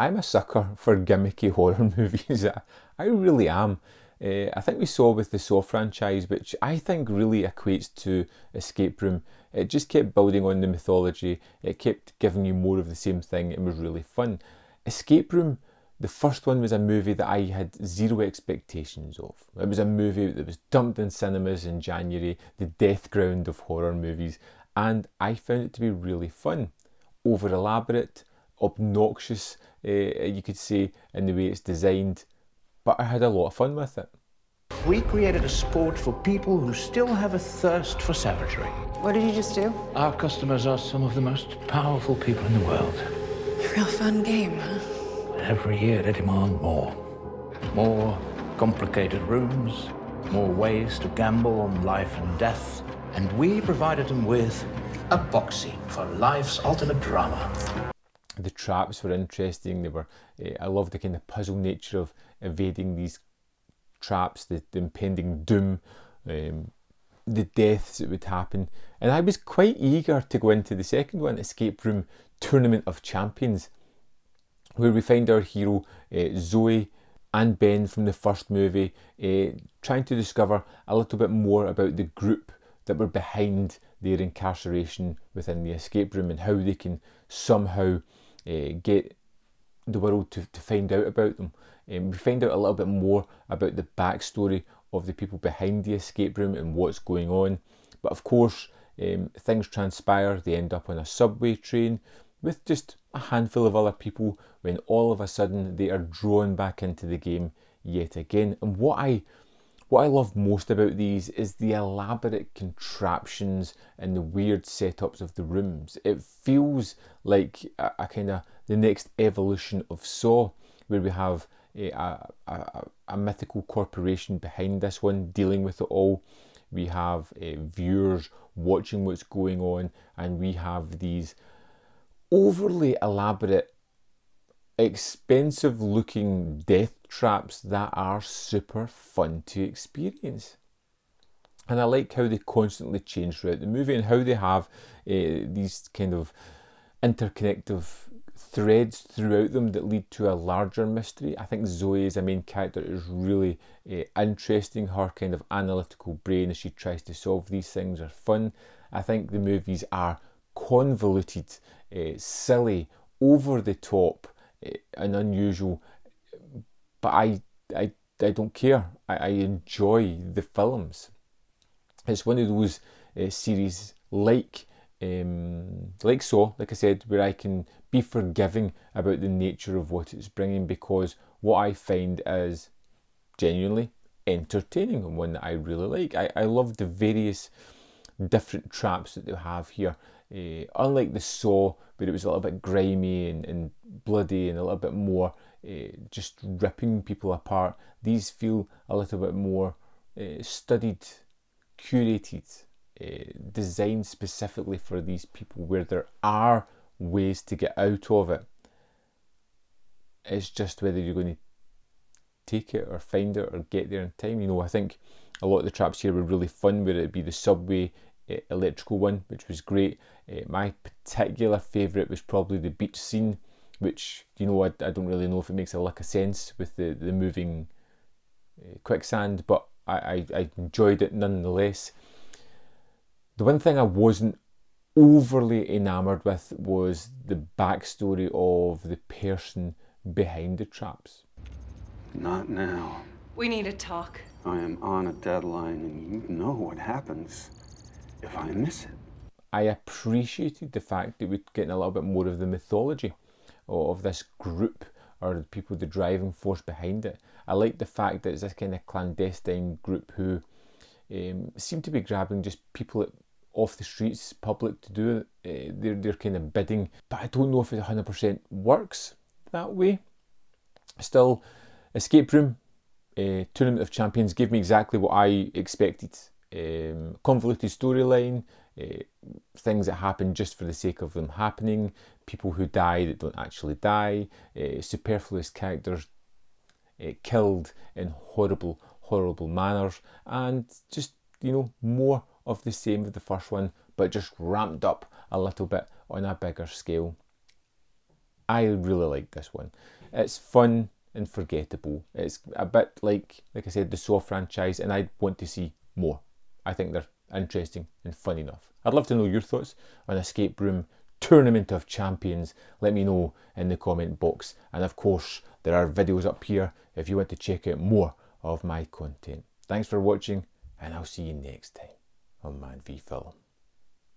I'm a sucker for gimmicky horror movies. I really am. I think we saw with the Saw franchise, which I think really equates to Escape Room. It just kept building on the mythology. It kept giving you more of the same thing and was really fun. Escape Room, the first one, was a movie that I had zero expectations of. It was a movie that was dumped in cinemas in January, the death ground of horror movies, and I found it to be really fun. Over elaborate, obnoxious, you could say, in the way it's designed, but I had a lot of fun with it. We created a sport for people who still have a thirst for savagery. What did you just do? Our customers are some of the most powerful people in the world. A real fun game, huh? Every year they demand more. More complicated rooms, more ways to gamble on life and death. And we provided them with a box scene for life's ultimate drama. The traps were interesting. I loved the kind of puzzle nature of evading these traps, the impending doom, the deaths that would happen. And I was quite eager to go into the second one, Escape Room Tournament of Champions, where we find our hero Zoe and Ben from the first movie trying to discover a little bit more about the group that were behind their incarceration within the escape room and how they can somehow get the world to find out about them. We find out a little bit more about the backstory of the people behind the escape room and what's going on. But of course, things transpire. They end up on a subway train with just a handful of other people when all of a sudden they are drawn back into the game yet again. And what I love most about these is the elaborate contraptions and the weird setups of the rooms. It feels like a kind of the next evolution of Saw, where we have a mythical corporation behind this one dealing with it all. We have viewers watching what's going on, and we have these overly elaborate, expensive looking death traps that are super fun to experience. And I like how they constantly change throughout the movie and how they have these kind of interconnective threads throughout them that lead to a larger mystery. I think Zoe as a main character is really interesting. Her kind of analytical brain as she tries to solve these things are fun. I think the movies are convoluted, silly, over the top, and unusual, but I don't care. I enjoy the films. It's one of those series like Saw, like I said, where I can be forgiving about the nature of what it's bringing, because what I find is genuinely entertaining and one that I really like. I love the various different traps that they have here. Unlike the Saw, where it was a little bit grimy and bloody and a little bit more just ripping people apart, these feel a little bit more studied, curated, designed specifically for these people, where there are ways to get out of it. It's just whether you're going to take it or find it or get there in time. You know, I think a lot of the traps here were really fun, whether it be the subway electrical one, which was great. My particular favourite was probably the beach scene, which, you know, I don't really know if it makes a lick of sense with the moving quicksand, but I enjoyed it nonetheless. The one thing I wasn't overly enamoured with was the backstory of the person behind the traps. Not now. We need to talk. I am on a deadline, and you know what happens if I miss it. I appreciated the fact that we're getting a little bit more of the mythology of this group, or the people, the driving force behind it. I like the fact that it's this kind of clandestine group who seem to be grabbing just people off the streets, public, to do it. They're kind of bidding, but I don't know if it 100% works that way. Still, Escape Room Tournament of Champions gave me exactly what I expected. Convoluted storyline, things that happen just for the sake of them happening, people who die that don't actually die, superfluous characters killed in horrible manners, and just, you know, more of the same of the first one, but just ramped up a little bit on a bigger scale. I really like this one. It's fun and forgettable. It's a bit like I said, the Saw franchise, and I want to see more. I think they're interesting and fun enough. I'd love to know your thoughts on Escape Room Tournament of Champions. Let me know in the comment box. And of course, there are videos up here if you want to check out more of my content. Thanks for watching, and I'll see you next time on Man v Film.